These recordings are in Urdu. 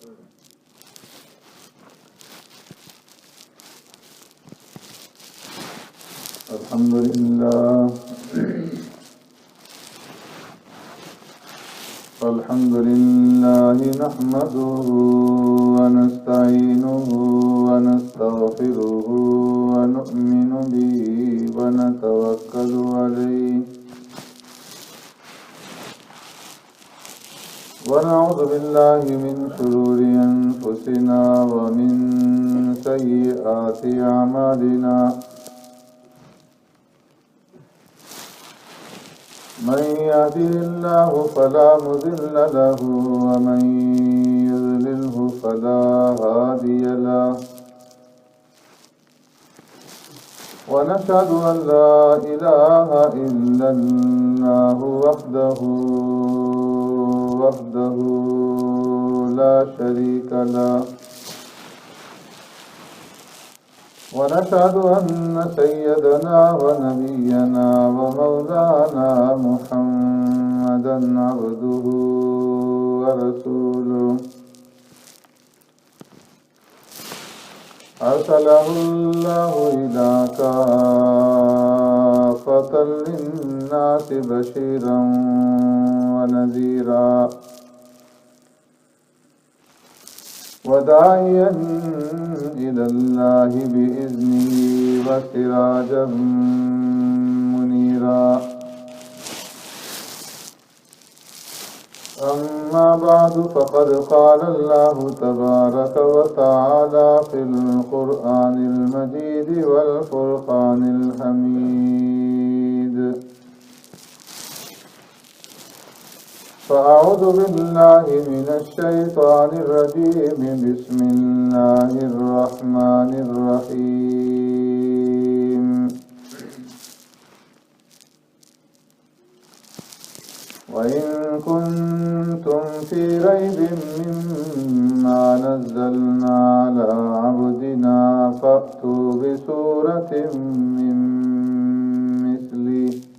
الحمد لله نحمده ونستعينه ونستغفره ونؤمن به ونتوكل عليه ونعوذ بالله من شرور أنفسنا ومن سيئات أعمالنا من يهده الله فلا مضل له ومن يضلله فلا هادي له ونشهد أن لا إله إلا الله وحده لا شريك له ونشهد أن سيدنا ونبينا ومولانا محمدا عبده ورسوله أرسله الله إلى كافة للناس بشيرا ونذيرا وداعيا إلى الله بإذنه وسراجا منيرا أما بعد فقد قال الله تبارك وتعالى في القرآن المجيد والفرقان الحميد فأعوذ بالله من الشيطان الرجيم بسم الله الرحمن الرحيم وإن كنتم في ريب مما نزلنا على عبدنا فأتوا بسورة من مثله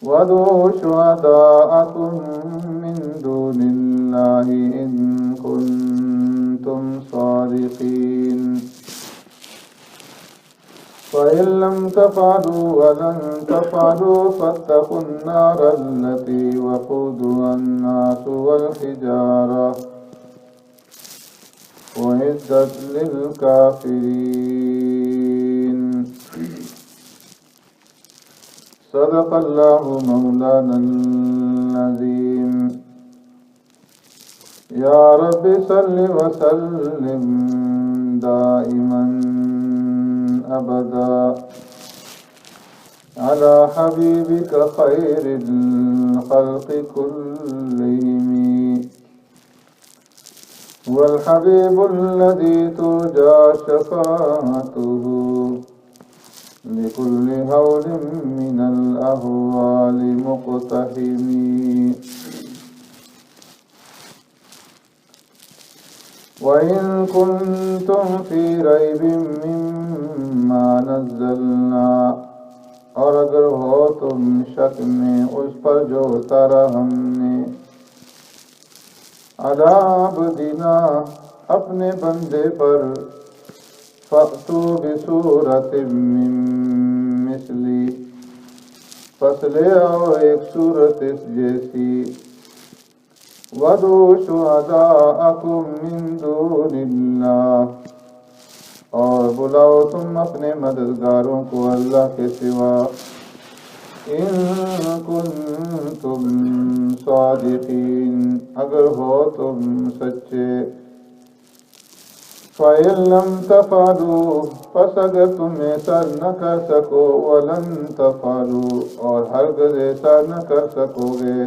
وادعوا شهداءكم من دون الله إن كنتم صادقين فإن لم تفعلوا ولن تفعلوا فاتقوا النار التي وقودها الناس والحجارة أعدت للكافرين صدق الله مولانا العظيم يا رب صل وسلم دائما أبدا على حبيبك خير الخلق كلهم هو الحبيب الذي ترجى شفاعته لكل هول من الأهوال مقتحم وإن كنتم في ريب مما نزلنا اور اگر ہو تم شک میں اس پر جو اتارا ہم نے علی عبدنا اپنے بندے پر فَأْتُوا بِسُورَةٍ مِّن مِّثْلِهِ پس لے آؤ ایک صورت اس جیسی وَادْعُوا شُهَدَاءَكُم مِّن دُونِ اللَّهِ اور بلاؤ تم اپنے مددگاروں کو اللہ کے سوا ان کنتم صادقین اگر ہو تم سچے فَإِن لَّمْ تَفْعَلُوا پس اگر تم ایسا نہ کر سکو وَلَن تَفْعَلُوا اور ہرگز ایسا نہ کر سکو گے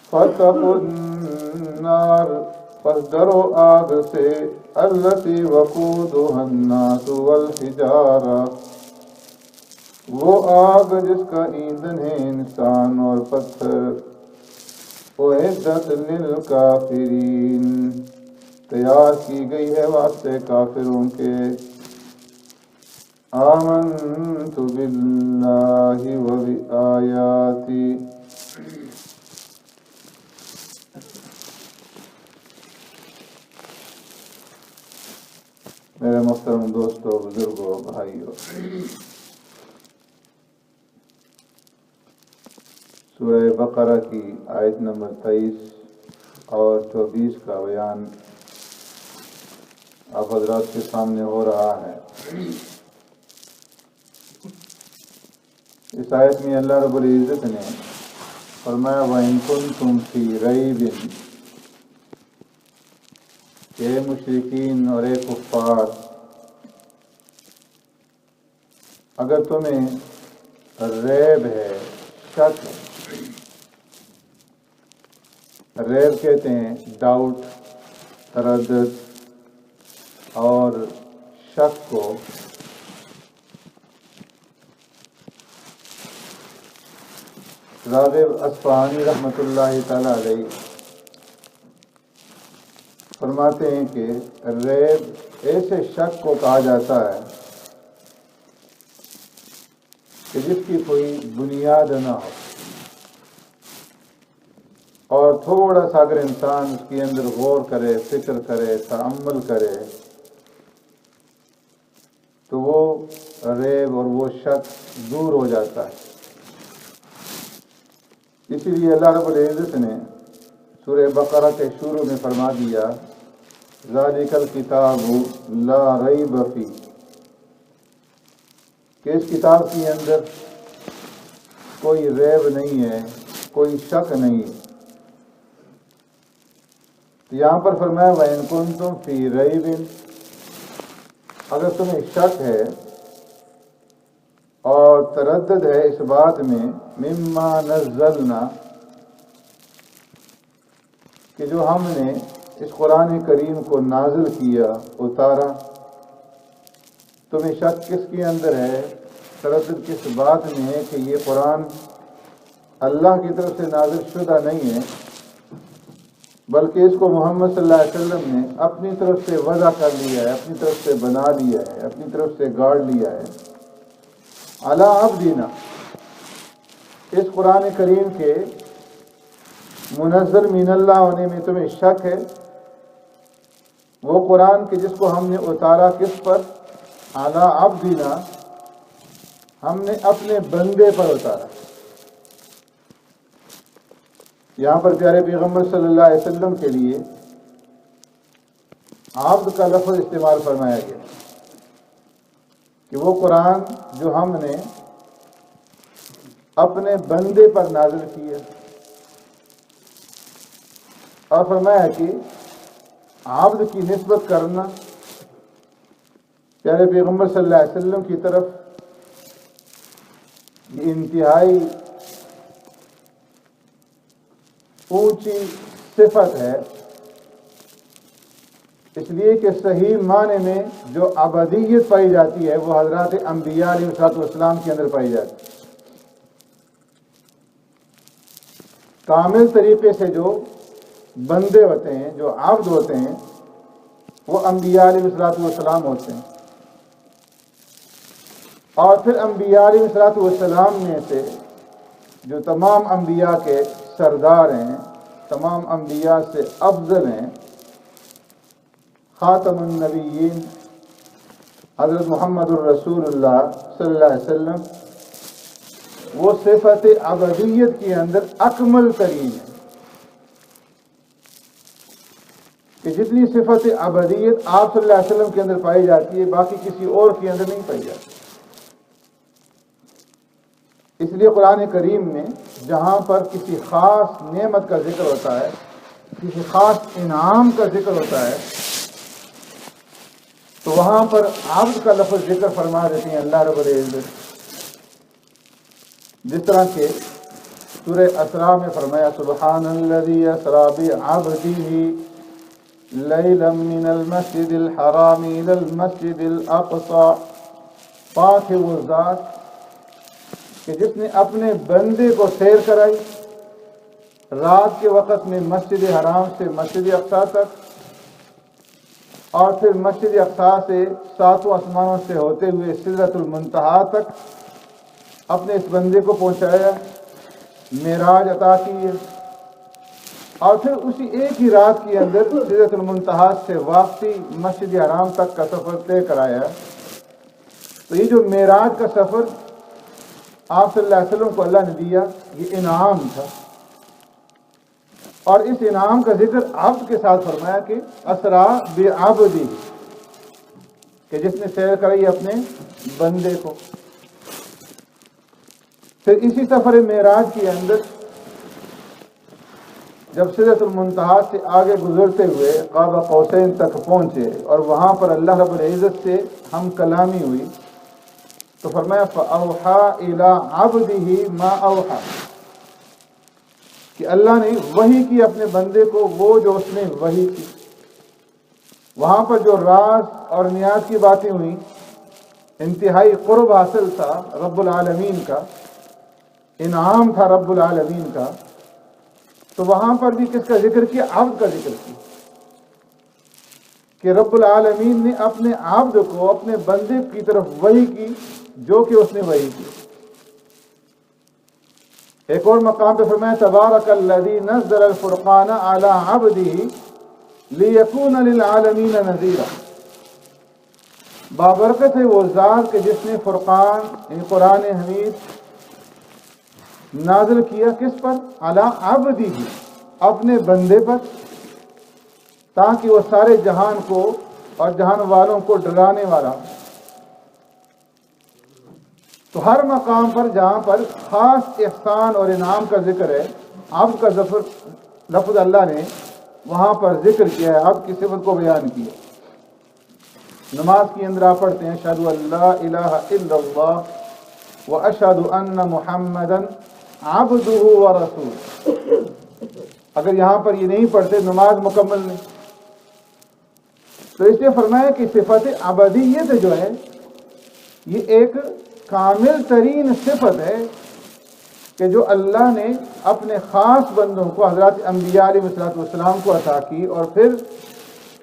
فَاتَّقُوا النَّارَ پس ڈرو آگ سے الَّتِي وَقُودُهَا النَّاسُ وَالْحِجَارَةُ وہ آگ جس کا ایندھن ہے انسان اور پتھر اعدت للکافرین تیار کی گئی ہے واسطے کافروں کے آمنت باللہ و بآیاتی میرے محترم دوستوں، بزرگوں، بھائیوں، سورہ بقرہ کی آیت نمبر 23 اور 24 کا بیان آپ حضرات کے سامنے ہو رہا ہے۔ اس آیت میں اللہ رب العزت نے فرمایا وَإِن كُنتُمْ فِي رَيْبٍ، کہ اے مشرکین اور اے کفار، اگر تمہیں ریب ہے، شک ہے، ریب کہتے ہیں ڈاؤٹ، تردد اور شک کو، راغب اصفہانی رحمۃ اللہ تعالی علیہ فرماتے ہیں کہ ریب ایسے شک کو کہا جاتا ہے کہ جس کی کوئی بنیاد نہ ہو، اور تھوڑا سا اگر انسان اس کے اندر غور کرے، فکر کرے، تأمل کرے تو وہ ریب اور وہ شک دور ہو جاتا ہے۔ اسی لیے اللہ رب العزت نے سورہ بقرہ کے شروع میں فرما دیا ذالک الکتاب لا ریب فیہ، کہ اس کتاب کے اندر کوئی ریب نہیں ہے، کوئی شک نہیں ہے۔ یہاں پر فرمایا وَإِن كُنتُمْ فِي رَيْبٍ، اگر تمہیں شک ہے اور تردد ہے اس بات میں مما نزلنا، کہ جو ہم نے اس قرآن کریم کو نازل کیا، اتارا، تمہیں شک کس کے اندر ہے، تردد کس بات میں ہے کہ یہ قرآن اللہ کی طرف سے نازل شدہ نہیں ہے، بلکہ اس کو محمد صلی اللہ علیہ وسلم نے اپنی طرف سے وضع کر لیا ہے، اپنی طرف سے بنا لیا ہے، اپنی طرف سے گاڑ لیا ہے۔ علی عبدنا، اس قرآن کریم کے منزل من اللہ ہونے میں تمہیں شک ہے، وہ قرآن کے جس کو ہم نے اتارا کس پر، علی عبدنا، ہم نے اپنے بندے پر اتارا۔ یہاں پر پیارے پیغمبر صلی اللہ علیہ وسلم کے لیے عبد کا لفظ استعمال فرمایا گیا کہ وہ قرآن جو ہم نے اپنے بندے پر نازل کیا، اور فرمایا کہ عبد کی نسبت کرنا پیارے پیغمبر صلی اللہ علیہ وسلم کی طرف یہ انتہائی اونچی صفت ہے، اس لیے کہ صحیح معنی میں جو عبدیت پائی جاتی ہے وہ حضرات انبیاء علیہ السلام کے اندر پائی جاتی ہے۔ کامل طریقے سے جو بندے ہوتے ہیں، جو عبد ہوتے ہیں، وہ انبیاء علیہ السلام ہوتے ہیں، اور پھر انبیاء علیہ السلام میں سے جو تمام انبیاء کے سردار ہیں، تمام انبیاء سے افضل ہیں، خاتم النبیین حضرت محمد الرسول اللہ صلی اللہ علیہ وسلم، وہ صفت عبدیت کے اندر اکمل ترین ہے کہ جتنی صفت عبدیت آپ صلی اللہ علیہ وسلم کے اندر پائی جاتی ہے باقی کسی اور کے اندر نہیں پائی جاتی۔ اس لیے قرآن کریم میں جہاں پر کسی خاص نعمت کا ذکر ہوتا ہے، کسی خاص انعام کا ذکر ہوتا ہے، تو وہاں پر عبد کا لفظ ذکر فرما دیتے ہیں اللہ رب العزت، جس طرح کہ سورہ اسراء میں فرمایا سبحان الذی اسری بعبدہ لیلا من المسجد الحرام الی المسجد الاقصی، پاک ہے وہ ذات کہ جس نے اپنے بندے کو سیر کرائی رات کے وقت میں مسجد حرام سے مسجد اقصی تک، اور پھر مسجد اقصی سے 7 آسمانوں سے ہوتے ہوئے سدرۃ المنتہا تک اپنے اس بندے کو پہنچایا، معراج عطا کی ہے، اور پھر اسی ایک ہی رات کے اندر سدرۃ المنتہا سے واپسی مسجد حرام تک کا سفر طے کرایا۔ تو یہ جو معراج کا سفر آپ صلی اللہ علیہ وسلم کو اللہ نے دیا، یہ انعام تھا، اور اس انعام کا ذکر عبد کے ساتھ فرمایا کہ اسرا بعبدی، کہ جس نے سیر کرائی اپنے بندے کو۔ پھر اسی سفر معراج کے اندر جب سدرۃ المنتہا سے آگے گزرتے ہوئے قاب قوسین تک پہنچے اور وہاں پر اللہ رب العزت سے ہم کلامی ہوئی، تو فرمایا فَأَوْحَى إِلَىٰ عَبْدِهِ مَا أَوْحَى، کہ اللہ نے وحی کی اپنے بندے کو وہ جو اس نے وحی کی۔ وہاں پر جو راز اور نیاز کی باتیں ہوئیں، انتہائی قرب حاصل تھا رب العالمین کا، انعام تھا رب العالمین کا، تو وہاں پر بھی کس کا ذکر کیا؟ عبد کا ذکر کیا، کہ رب العالمین نے اپنے عبد کو، اپنے بندے کی طرف وحی کی جو کہ اس نے وحی کی۔ ایک اور مقام پہ فرمایا تبارک الذی نزل الفرقان علی عبدہ لیکون للعالمین نذیرا، بابرکت ہے وہ ذات کہ جس نے فرقان یعنی قرآن حمید نازل کیا کس پر؟ علی عبدہ، اپنے بندے پر، تاکہ وہ سارے جہان کو اور جہان والوں کو ڈرانے والا۔ تو ہر مقام پر جہاں پر خاص احسان اور انعام کا ذکر ہے، عبد کا لفظ اللہ نے وہاں پر ذکر کیا ہے، عبد کی صفت کو بیان کیا۔ نماز کے اندر آپ پڑھتے ہیں اشہد ان لا الہ الا اللہ واشہد ان محمدا عبدہ ورسولہ۔ اگر یہاں پر یہ نہیں پڑھتے نماز مکمل نہیں۔ تو اس لیے فرمایا کہ صفت عبدیت جو ہے یہ ایک کامل ترین صفت ہے کہ جو اللہ نے اپنے خاص بندوں کو حضرات انبیاء علیہ السلام کو عطا کی، اور پھر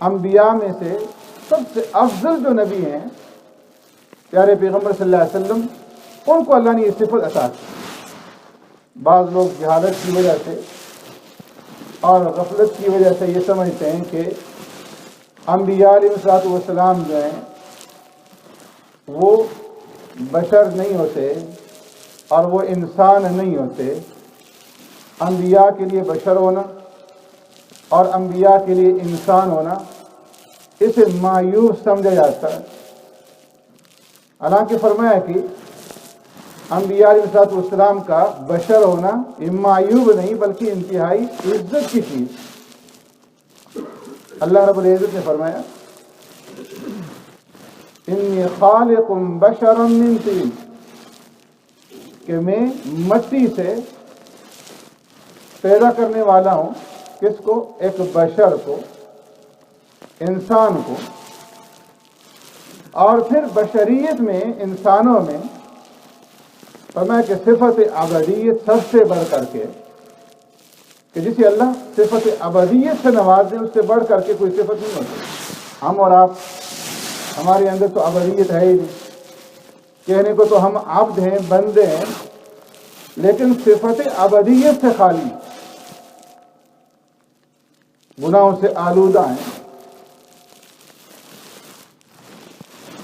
انبیاء میں سے سب سے افضل جو نبی ہیں پیارے پیغمبر صلی اللہ علیہ وسلم، ان کو اللہ نے یہ صفت عطا کی۔ بعض لوگ جہالت کی وجہ سے اور غفلت کی وجہ سے یہ سمجھتے ہیں کہ انبیاء علیہ السلام جو ہیں وہ بشر نہیں ہوتے اور وہ انسان نہیں ہوتے۔ انبیاء کے لیے بشر ہونا اور انبیاء کے لیے انسان ہونا اسے مایوب سمجھا جاتا ہے، حالانکہ فرمایا کہ انبیاء علیہ السلام کا بشر ہونا یہ معیوب نہیں بلکہ انتہائی عزت کی چیز۔ اللہ رب العزت نے فرمایا انی خالق بشرا من طین، کہ میں مٹی سے پیدا کرنے والا ہوں کس کو؟ ایک بشر کو، انسان کو۔ اور پھر بشریت میں، انسانوں میں فرمایا کہ صفت عبدیت سب سے بڑھ کر کے، کہ جسے اللہ صفت عبدیت سے نواز دے اس سے بڑھ کر کے کوئی صفت نہیں ہوتی۔ ہم اور آپ، ہمارے اندر تو عبدیت ہے ہی نہیں، کہنے کو تو ہم عبد ہیں، بندے ہیں، لیکن صفت عبدیت سے خالی، گناہوں سے آلودہ ہیں۔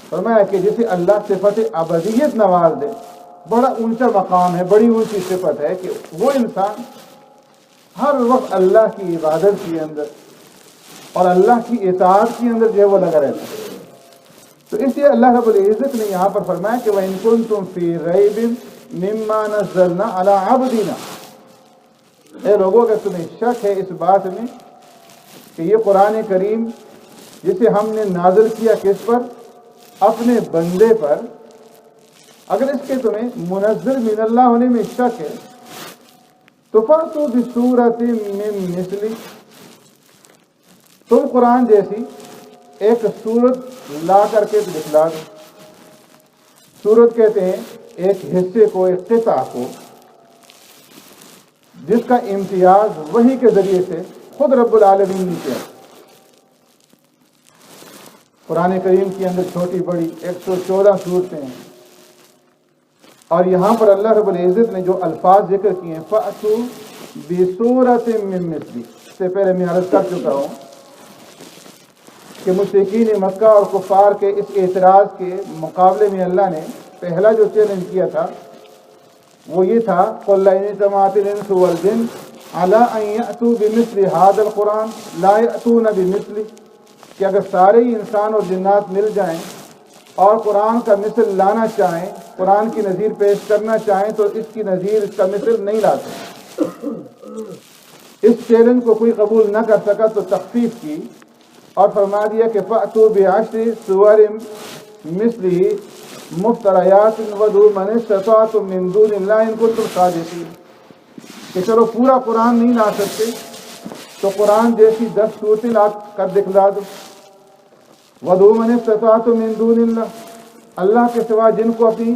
فرمایا کہ جسے اللہ صفت عبدیت نواز دے، بڑا اونچا مقام ہے، بڑی اونچی صفت ہے کہ وہ انسان ہر وقت اللہ کی عبادت کے اندر اور اللہ کی اطاعت کے اندر جو ہے وہ لگا رہتا ہے۔ تو اس لیے اللہ رب العزت نے یہاں پر فرمایا کہ وَإِن كُنتُمْ فِي رَيْبٍ مِّمَّا نَزَّلْنَا عَلَىٰ عَبْدِنَا، اے لوگوں اگر تمہیں شک ہے اس بات میں کہ یہ قرآن کریم جسے ہم نے نازل کیا کس پر؟ اپنے بندے پر، اگر اس کے تمہیں منزل من اللہ ہونے میں شک ہے تو فَأْتُوا بِسُورَةٍ مِّن مِّثْلِهِ، تم قرآن جیسی ایک سورت لا کر کے دکھلا دو۔ سورت کہتے ہیں ایک حصے کو، ایک قطعہ کو، جس کا امتیاز وحی کے ذریعے سے خود رب العالمین نے کیا۔ قرآن کریم کے اندر چھوٹی بڑی 114 صورتیں ہیں، اور یہاں پر اللہ رب العزت نے جو الفاظ ذکر کیے ہیں فَأْتُوا بِسُورَةٍ مِّن مِّثْلِهِ، سے پہلے میں عرض کر چکا ہوں کہ مشرکین مکہ اور کفار کے اس اعتراض کے مقابلے میں اللہ نے پہلا جو چیلنج کیا تھا وہ یہ تھا قُلْ لَئِنِ اجْتَمَعَتِ الْإِنسُ وَالْجِنُّ عَلَىٰ أَن يَأْتُوا بِمِثْلِ هَٰذَا الْقُرْآنِ لَا يَأْتُونَ بِمِثْلِهِ، کہ اگر سارے ہی انسان اور جنات مل جائیں اور قرآن کا مثل لانا چاہیں، قرآن کی نظیر پیش کرنا چاہیں تو اس کی نظیر، اس کا مثل نہیں لاتے۔ اس چیلنج کو کوئی قبول نہ کر سکا تو تخفیف کی اور فرما دیا کہ فَأْتُوا بِعَشْرِ سُوَرٍ مِثْلِهِ مفتریات وَادْعُوا مَنِ اسْتَطَعْتُم مِّن دُونِ اللَّهِ إِن كُنتُمْ صَادِقِينَ، کہ چلو پورا قرآن نہیں لا سکتے تو قرآن جیسی 10 صورتیں لا کر دکھلا دو۔ وَادْعُوا مَنِ اسْتَطَعْتُم مِّن دُونِ اللَّهِ، اللہ کے سوا جن کو اپنی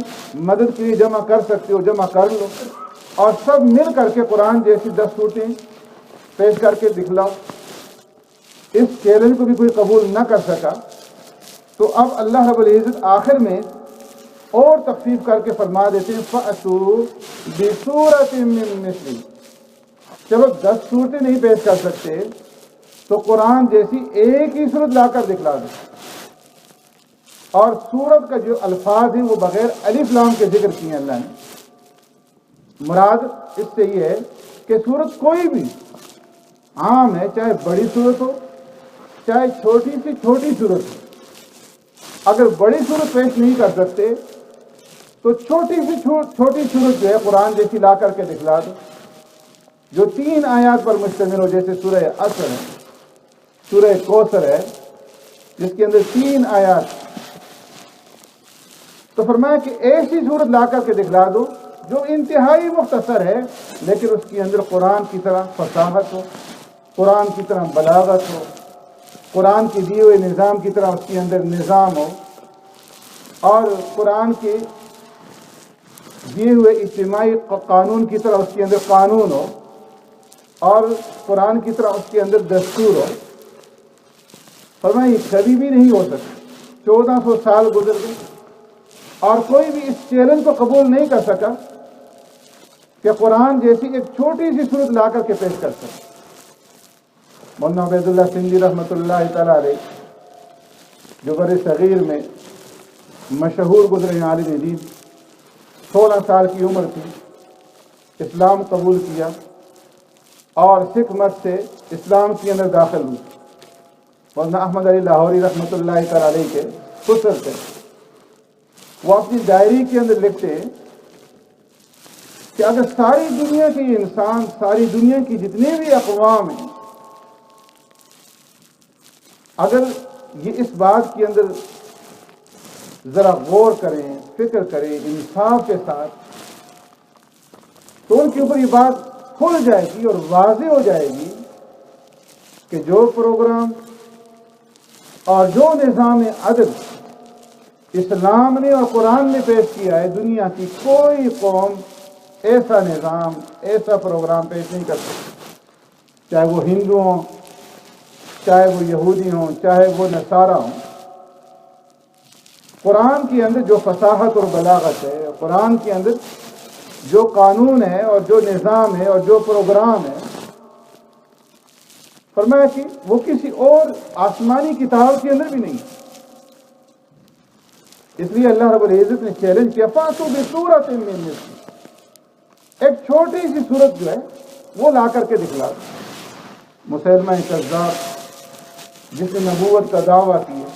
مدد کے لیے جمع کر سکتے ہو جمع کر لو اور سب مل کر کے قرآن جیسی 10 صورتیں پیش کر کے دکھلاؤ۔ اس چیلنج کو بھی کوئی قبول نہ کر سکا تو اب اللہ رب العزت آخر میں اور تخفیف کر کے فرما دیتے ہیں فَأْتُوا بِسُورَةٍ مِّن مِّثْلِهِ، چلو 10 صورتیں نہیں پیش کر سکتے تو قرآن جیسی ایک ہی صورت لا کر دکھلا دو۔ اور سورت کا جو الفاظ ہیں وہ بغیر الف لام کے ذکر کیے ہیں اللہ نے۔ مراد اس سے یہ ہے کہ سورت کوئی بھی عام ہے، چاہے بڑی سورت ہو چاہے چھوٹی سی چھوٹی سورت ہو، اگر بڑی سورت پیش نہیں کر سکتے تو چھوٹی سی چھوٹی سورت جو ہے قرآن جیسی لا کر کے دکھلا دو، جو 3 آیات پر مشتمل ہو، جیسے سورہ عصر ہے، سورہ کوثر ہے جس کے اندر 3 آیات، تو فرمایا کہ ایسی صورت لا کر کے دکھلا دو جو انتہائی مختصر ہے لیکن اس کے اندر قرآن کی طرح فصاحت ہو، قرآن کی طرح بلاغت ہو، قرآن کے دیے ہوئے نظام کی طرح اس کے اندر نظام ہو، اور قرآن کے دیے ہوئے اجتماعی قانون کی طرح اس کے اندر قانون ہو، اور قرآن کی طرح اس کے اندر دستور ہو۔ فرمایا یہ کبھی بھی نہیں ہو سکتا۔ 1400 سال گزر گئے اور کوئی بھی اس چیلنج کو قبول نہیں کر سکا کہ قرآن جیسی ایک چھوٹی سی صورت لا کر کے پیش کر سکے۔ مولانا عبید اللہ سندھی رحمۃ اللہ تعالیٰ علیہ جو بر صغیر میں مشہور گزرے ہیں عالم دین، 16 سال کی عمر تھی، اسلام قبول کیا اور سکھ مت سے اسلام کے اندر داخل ہوئی۔ مولانا احمد علی لاہوری رحمۃ اللہ تعالیٰ علیہ کے خسر تھے، وہ اپنی ڈائری کے اندر لکھتے ہیں کہ اگر ساری دنیا کے انسان، ساری دنیا کی جتنے بھی اقوام ہیں، اگر یہ اس بات کے اندر ذرا غور کریں، فکر کریں انصاف کے ساتھ، تو ان کے اوپر یہ بات کھل جائے گی اور واضح ہو جائے گی کہ جو پروگرام اور جو نظام عدل اسلام نے اور قرآن نے پیش کیا ہے، دنیا کی کوئی قوم ایسا نظام، ایسا پروگرام پیش نہیں کر سکتی، چاہے وہ ہندو ہوں، چاہے وہ یہودی ہوں، چاہے وہ نصارہ ہوں۔ قرآن کے اندر جو فصاحت اور بلاغت ہے، قرآن کے اندر جو قانون ہے اور جو نظام ہے اور جو پروگرام ہے، فرمایا کہ وہ کسی اور آسمانی کتاب کے اندر بھی نہیں۔ اس لیے اللہ رب العزت نے چیلنج کیا فَأْتُوا بِسُورَةٍ مِّن مِّثْلِهِ، ایک چھوٹی سی صورت جو ہے وہ لا کر کے دکھلا دو۔ مسیلمہ کذاب جس نے نبوت کا دعویٰ کیا،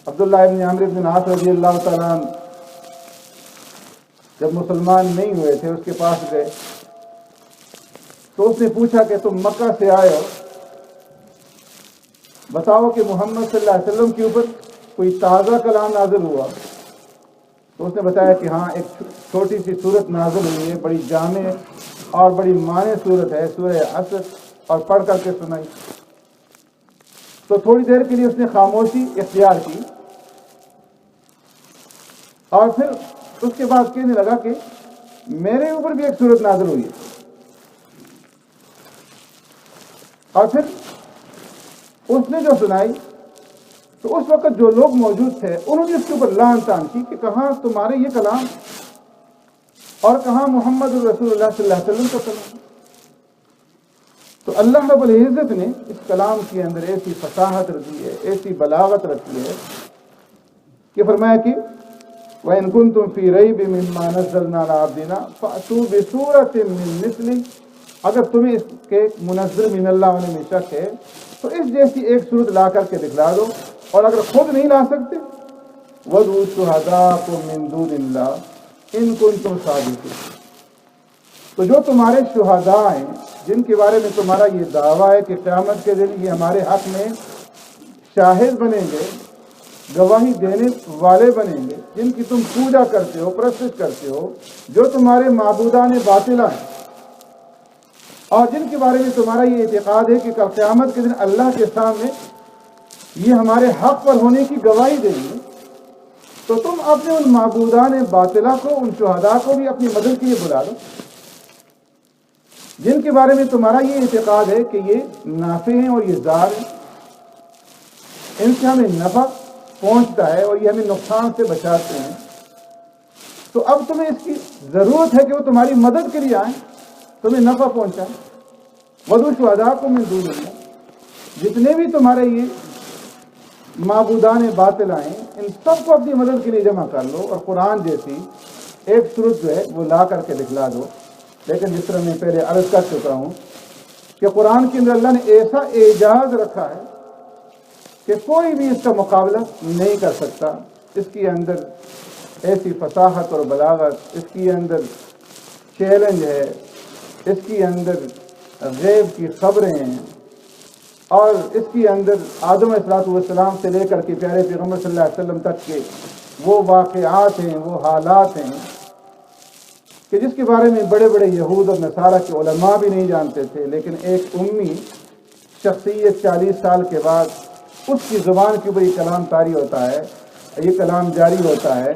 عبداللہ ابن عمرو بن عاص رضی اللہ تعالیٰ عنہ جب مسلمان نہیں ہوئے تھے اس کے پاس گئے تو اس نے پوچھا کہ تم مکہ سے آئے ہو، بتاؤ کہ محمد صلی اللہ علیہ وسلم کے اوپر کوئی تازہ کلام نازل ہوا؟ تو اس نے بتایا کہ ہاں ایک چھوٹی سی صورت نازل ہوئی ہے، بڑی جامع اور بڑی معنی صورت ہے، سورہ عصر، اور پڑھ کر کے سنائی۔ تو تھوڑی دیر کے لیے اس نے خاموشی اختیار کی اور پھر اس کے بعد کہنے لگا کہ میرے اوپر بھی ایک صورت نازل ہوئی ہے، اور پھر اس نے جو سنائی تو اس وقت جو لوگ موجود تھے انہوں نے اس کے اوپر لعن تان کی کہ کہاں تمہارے یہ کلام اور کہاں محمد رسول اللہ صلی اللہ علیہ وسلم کا کلام۔ تو اللہ رب العزت نے اس کلام کے اندر ایسی فصاحت رکھی ہے، ایسی بلاغت رکھی ہے کہ فرمایا کہ وَإِن كُنتُم فِي رَيْبٍ مِّمَّا نَزَّلْنَا عَلَىٰ عَبْدِنَا فَأْتُوا بِسُورَةٍ مِّن مِّثْلِهِ، اگر تمہیں اس کے منزل من اللہ ہونے میں شک ہے تو اس جیسی ایک صورت لا کر کے دکھلا دو، اور اگر خود نہیں لا سکتے وَادْعُوا شُهَدَاءَكُم مِّن دُونِ اللَّهِ إِن كُنتُم صَادِقِينَ، تو جو تمہارے شہداء ہیں جن کے بارے میں تمہارا یہ دعویٰ ہے کہ قیامت کے دن یہ ہمارے حق میں شاہد بنیں گے، گواہی دینے والے بنیں گے، جن کی تم پوجا کرتے ہو، پرستش کرتے ہو، جو تمہارے معبودان باطلہ ہیں، اور جن کے بارے میں تمہارا یہ اعتقاد ہے کہ کل قیامت کے دن اللہ کے سامنے یہ ہمارے حق پر ہونے کی گواہی دیں گے، تو تم اپنے ان معبودان باطلہ کو، ان شہداء کو بھی اپنی مدد کے لیے بلا دو، جن کے بارے میں تمہارا یہ اعتقاد ہے کہ یہ نافع ہیں اور یہ ضار ہیں، ان سے ہمیں نفع پہنچتا ہے اور یہ ہمیں نقصان سے بچاتے ہیں، تو اب تمہیں اس کی ضرورت ہے کہ وہ تمہاری مدد کے لیے آئیں، تمہیں نفع پہنچائیں۔ وَادْعُوا شُهَدَاءَكُم مِّن دُونِ اللَّهِ، جتنے بھی تمہارے یہ معبودان باطل ہیں ان سب کو اپنی مدد کے لیے جمع کر لو، اور قرآن جیسی ایک صورت جو ہے وہ لا کر کے دکھلا دو۔ لیکن جس طرح میں پہلے عرض کر چکا ہوں کہ قرآن کے اندر اللہ نے ایسا اعجاز رکھا ہے کہ کوئی بھی اس کا مقابلہ نہیں کر سکتا، اس کے اندر ایسی فصاحت اور بلاغت، اس کے اندر چیلنج ہے، اس کے اندر غیب کی خبریں ہیں، اور اس کے اندر آدم علیہ السلام سے لے کر کے پیارے پیغمبر صلی اللہ علیہ وسلم تک کے وہ واقعات ہیں، وہ حالات ہیں کہ جس کے بارے میں بڑے بڑے یہود اور نصارہ کے علماء بھی نہیں جانتے تھے، لیکن ایک امی شخصیت 40 سال کے بعد اس کی زبان کے اوپر یہ کلام طاری ہوتا ہے، یہ کلام جاری ہوتا ہے،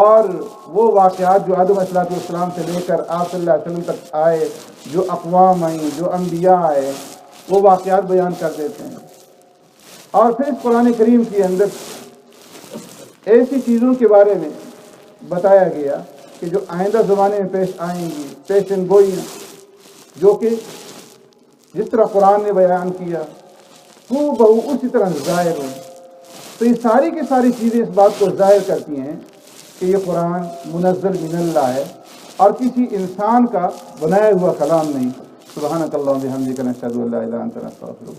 اور وہ واقعات جو آدم علیہ السلام سے لے کر آپ صلی اللہ علیہ وسلم تک آئے، جو اقوام آئیں، جو انبیاء آئے، وہ واقعات بیان کر دیتے ہیں۔ اور پھر اس قرآن کریم کے اندر ایسی چیزوں کے بارے میں بتایا گیا کہ جو آئندہ زمانے میں پیش آئیں گی، پیشن گوئیاں، جو کہ جس طرح قرآن نے بیان کیا ہو بہو اسی طرح ظاہر ہو، تو یہ ساری کی ساری چیزیں اس بات کو ظاہر کرتی ہیں کہ یہ قرآن منزل من اللہ ہے اور کسی انسان کا بنایا ہوا کلام نہیں۔ سبحانک اللہم و بحمدک، نشہد ان لا الہ الا انت، نستغفرک۔